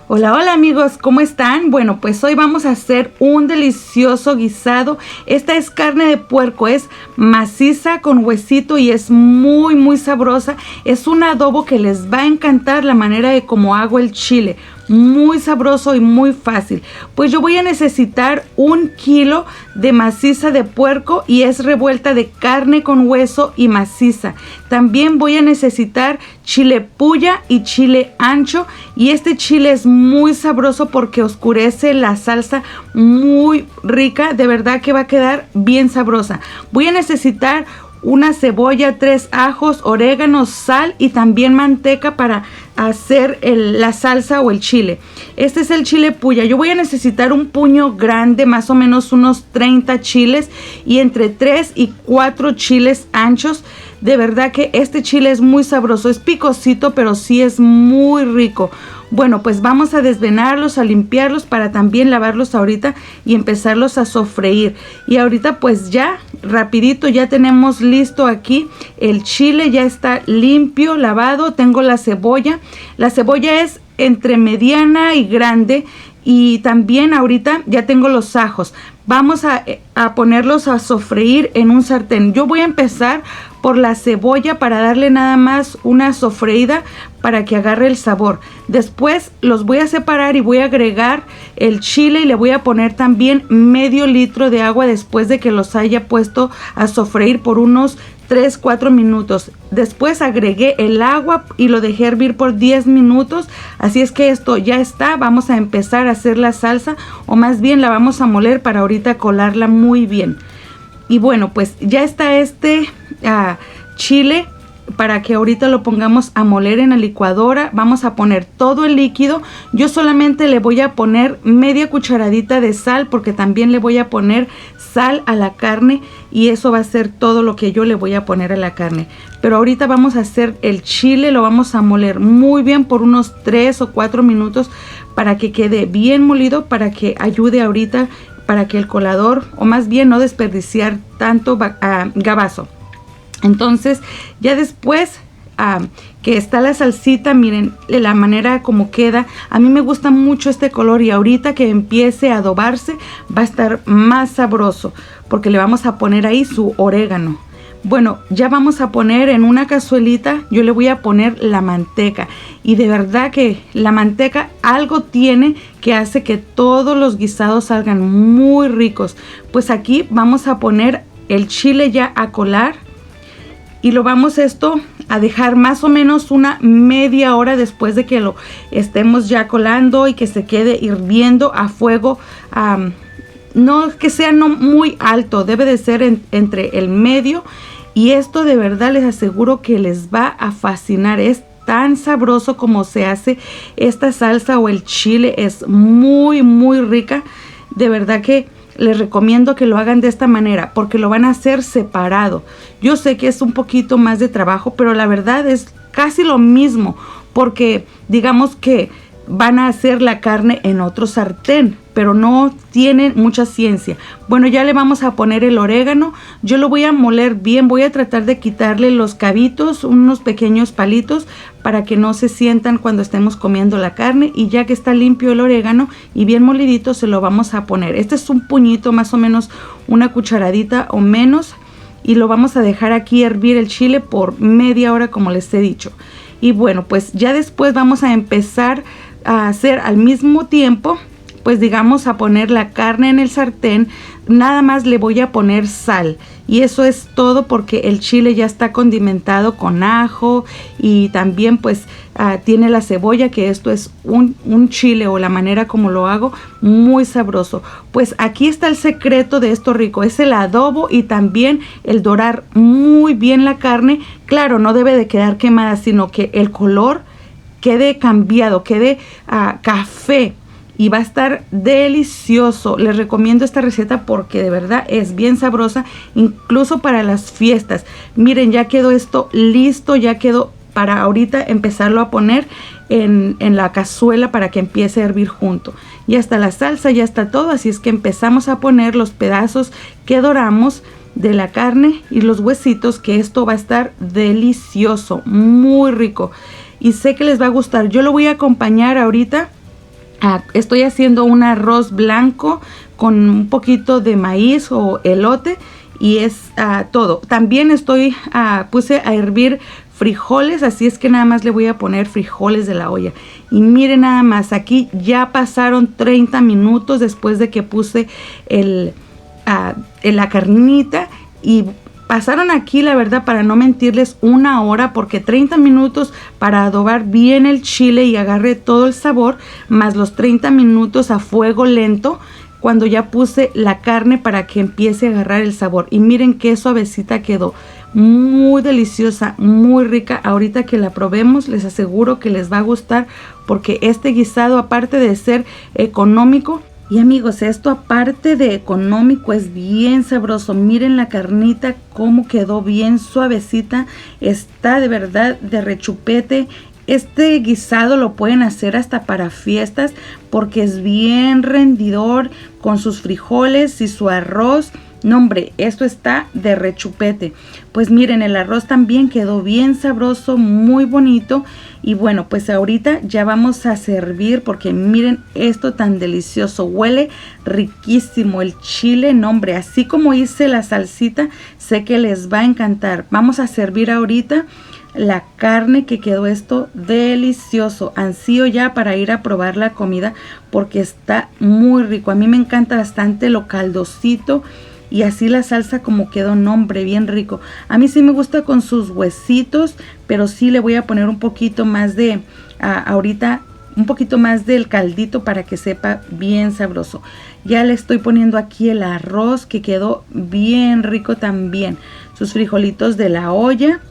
Hola, hola amigos, ¿cómo están? Bueno, pues hoy vamos a hacer un delicioso guisado. Esta es carne de puerco, es maciza con huesito y es muy sabrosa. Es un adobo que les va a encantar la manera de cómo hago el chile. Muy sabroso y muy fácil. Pues yo voy a necesitar 1 kilo de maciza de puerco y es revuelta de carne con hueso y maciza. También voy a necesitar chile puya y chile ancho, y este chile es muy sabroso porque oscurece la salsa, muy rica, de verdad que va a quedar bien sabrosa. Voy a necesitar una cebolla, 3 ajos, orégano, sal y también manteca para hacer la salsa o el chile. Este es el chile puya. Yo voy a necesitar un puño grande, más o menos unos 30 chiles y entre 3 y 4 chiles anchos. De verdad que este chile es muy sabroso, es picosito, pero sí es muy rico. Bueno, pues vamos a desvenarlos, a limpiarlos para también lavarlos ahorita y empezarlos a sofreír. Y ahorita pues ya, rapidito, ya tenemos listo aquí el chile, ya está limpio, lavado. Tengo la cebolla. La cebolla es entre mediana y grande. Y también ahorita ya tengo los ajos. Vamos a ponerlos a sofreír en un sartén. Yo voy a empezar por la cebolla para darle nada más una sofreída para que agarre el sabor. Después los voy a separar y voy a agregar el chile y le voy a poner también medio litro de agua después de que los haya puesto a sofreír por unos 3-4 minutos. Después agregué el agua y lo dejé hervir por 10 minutos. Así es que esto ya está. Vamos a empezar a hacer la salsa, o más bien la vamos a moler para ahorita colarla muy bien. Y bueno, pues ya está este chile para que ahorita lo pongamos a moler en la licuadora. Vamos a poner todo el líquido. Yo solamente le voy a poner media cucharadita de sal porque también le voy a poner sal a la carne, y eso va a ser todo lo que yo le voy a poner a la carne. Pero ahorita vamos a hacer el chile, lo vamos a moler muy bien por unos 3 o 4 minutos para que quede bien molido, para que ayude ahorita, para que el colador, o más bien no desperdiciar tanto gabazo. Entonces ya después que está la salsita, miren la manera como queda. A mí me gusta mucho este color, y ahorita que empiece a adobarse va a estar más sabroso porque le vamos a poner ahí su orégano. Bueno, ya vamos a poner en una cazuelita, yo le voy a poner la manteca, y de verdad que la manteca algo tiene que hace que todos los guisados salgan muy ricos. Pues aquí vamos a poner el chile ya a colar, y lo vamos a dejar más o menos una media hora después de que lo estemos ya colando, y que se quede hirviendo a fuego, no que sea no muy alto, debe de ser entre el medio. Y esto de verdad les aseguro que les va a fascinar. Es tan sabroso como se hace esta salsa o el chile, es muy rica. De verdad que les recomiendo que lo hagan de esta manera porque lo van a hacer separado. Yo sé que es un poquito más de trabajo, pero la verdad es casi lo mismo, porque digamos que van a hacer la carne en otro sartén, pero no tienen mucha ciencia. Bueno, ya le vamos a poner el orégano. Yo lo voy a moler bien, voy a tratar de quitarle los cabitos, unos pequeños palitos, para que no se sientan cuando estemos comiendo la carne. Y ya que está limpio el orégano y bien molidito, se lo vamos a poner. Este es un puñito, más o menos una cucharadita o menos, y lo vamos a dejar aquí hervir el chile por media hora, como les he dicho. Y bueno, pues ya después vamos a empezar a hacer al mismo tiempo, pues digamos, a poner la carne en el sartén. Nada más le voy a poner sal, y eso es todo porque el chile ya está condimentado con ajo, y también pues tiene la cebolla, que esto es un chile, o la manera como lo hago, muy sabroso. Pues aquí está el secreto de esto rico, es el adobo y también el dorar muy bien la carne. Claro, no debe de quedar quemada, sino que el color quede cambiado, quede café, y va a estar delicioso. Les recomiendo esta receta porque de verdad es bien sabrosa, incluso para las fiestas. Miren, ya quedó esto listo, ya quedó para ahorita empezarlo a poner en la cazuela para que empiece a hervir junto. Ya está la salsa, ya está todo, así es que empezamos a poner los pedazos que doramos de la carne y los huesitos, que esto va a estar delicioso, muy rico, y sé que les va a gustar. Yo lo voy a acompañar ahorita Estoy haciendo un arroz blanco con un poquito de maíz o elote y es todo. También puse a hervir frijoles, así es que nada más le voy a poner frijoles de la olla. Y miren nada más, aquí ya pasaron 30 minutos después de que puse la carnita y pasaron aquí, la verdad, para no mentirles, 1 hora, porque 30 minutos para adobar bien el chile y agarre todo el sabor, más los 30 minutos a fuego lento cuando ya puse la carne para que empiece a agarrar el sabor. Y miren qué suavecita quedó, muy deliciosa, muy rica. Ahorita que la probemos les aseguro que les va a gustar, porque este guisado, aparte de ser económico, y amigos, esto aparte de económico es bien sabroso. Miren la carnita cómo quedó bien suavecita, está de verdad de rechupete. Este guisado lo pueden hacer hasta para fiestas porque es bien rendidor con sus frijoles y su arroz. No, hombre, esto está de rechupete. Pues miren, el arroz también quedó bien sabroso, muy bonito. Y bueno, pues ahorita ya vamos a servir porque miren esto tan delicioso. Huele riquísimo el chile. No, hombre, así como hice la salsita, sé que les va a encantar. Vamos a servir ahorita la carne, que quedó esto delicioso. Ansío ya para ir a probar la comida porque está muy rico. A mí me encanta bastante lo caldosito y así la salsa como quedó, nombre bien rico. A mí sí me gusta con sus huesitos, pero sí le voy a poner un poquito más de ahorita, un poquito más del caldito para que sepa bien sabroso. Ya le estoy poniendo aquí el arroz, que quedó bien rico también, sus frijolitos de la olla.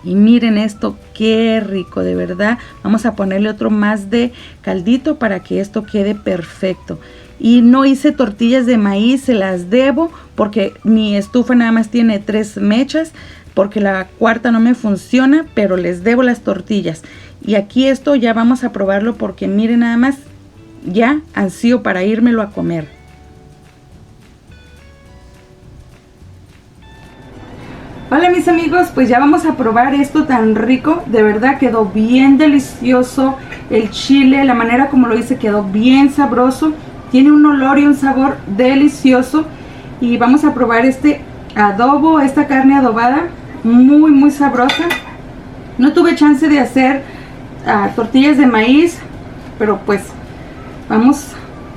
Y miren esto, qué rico, de verdad. Vamos a ponerle otro más de caldito para que esto quede perfecto. Y no hice tortillas de maíz, se las debo porque mi estufa nada más tiene 3 mechas, porque la cuarta no me funciona, pero les debo las tortillas. Y aquí esto ya vamos a probarlo porque miren nada más, ya ansío para írmelo a comer. Hola mis amigos, pues ya vamos a probar esto tan rico. De verdad quedó bien delicioso el chile, la manera como lo hice quedó bien sabroso. Tiene un olor y un sabor delicioso. Y vamos a probar este adobo, esta carne adobada, muy muy sabrosa. No tuve chance de hacer tortillas de maíz, pero pues vamos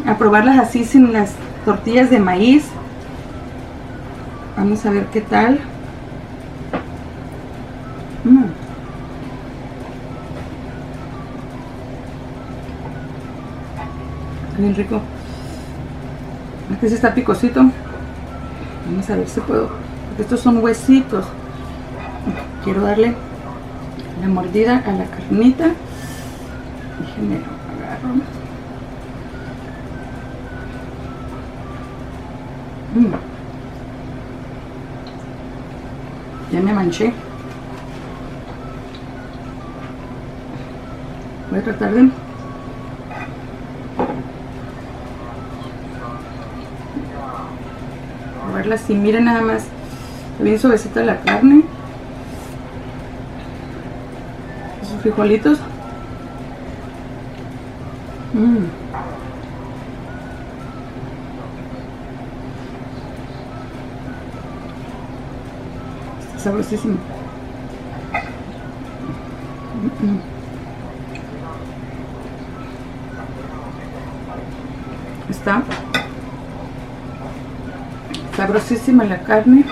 a probarlas así sin las tortillas de maíz. Vamos a ver qué tal. Bien rico. Este sí está picosito. Vamos a ver si puedo, porque estos son huesitos. Quiero darle la mordida a la carnita. Déjenme lo agarro. Ya me manché. Voy a tratar de probarla así. Miren nada más, está bien suavecita la carne. Esos frijolitos. Está sabrosísimo. Está sabrosísima la carne.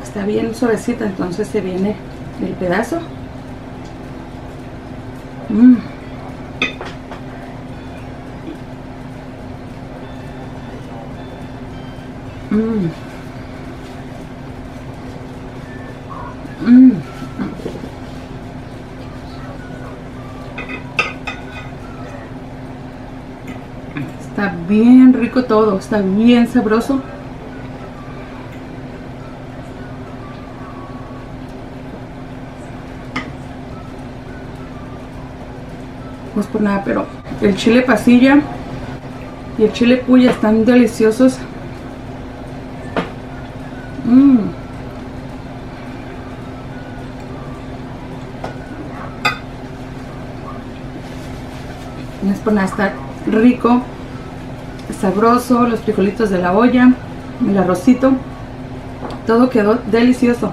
Está bien suavecita, entonces se viene el pedazo. Está bien rico todo, está bien sabroso. No es por nada, pero el chile pasilla y el chile cuya están deliciosos. No es por nada, está rico, sabroso, los frijolitos de la olla, el arrocito, todo quedó delicioso.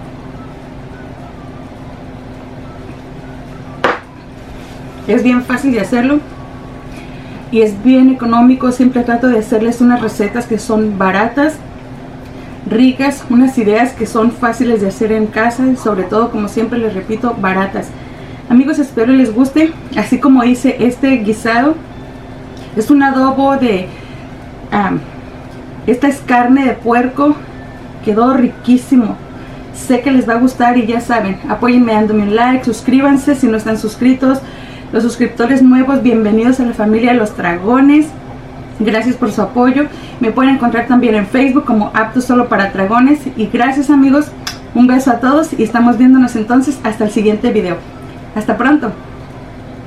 Es bien fácil de hacerlo y es bien económico. Siempre trato de hacerles unas recetas que son baratas, ricas, unas ideas que son fáciles de hacer en casa y sobre todo, como siempre les repito, baratas. Amigos, espero les guste, así como hice este guisado. Es un adobo de esta es carne de puerco, quedó riquísimo. Sé que les va a gustar y ya saben, apóyenme dándome un like, suscríbanse si no están suscritos. Los suscriptores nuevos, bienvenidos a la familia Los Dragones. Gracias por su apoyo. Me pueden encontrar también en Facebook como Apto Solo para Dragones. Y gracias, amigos, un beso a todos y estamos viéndonos entonces hasta el siguiente video. Hasta pronto.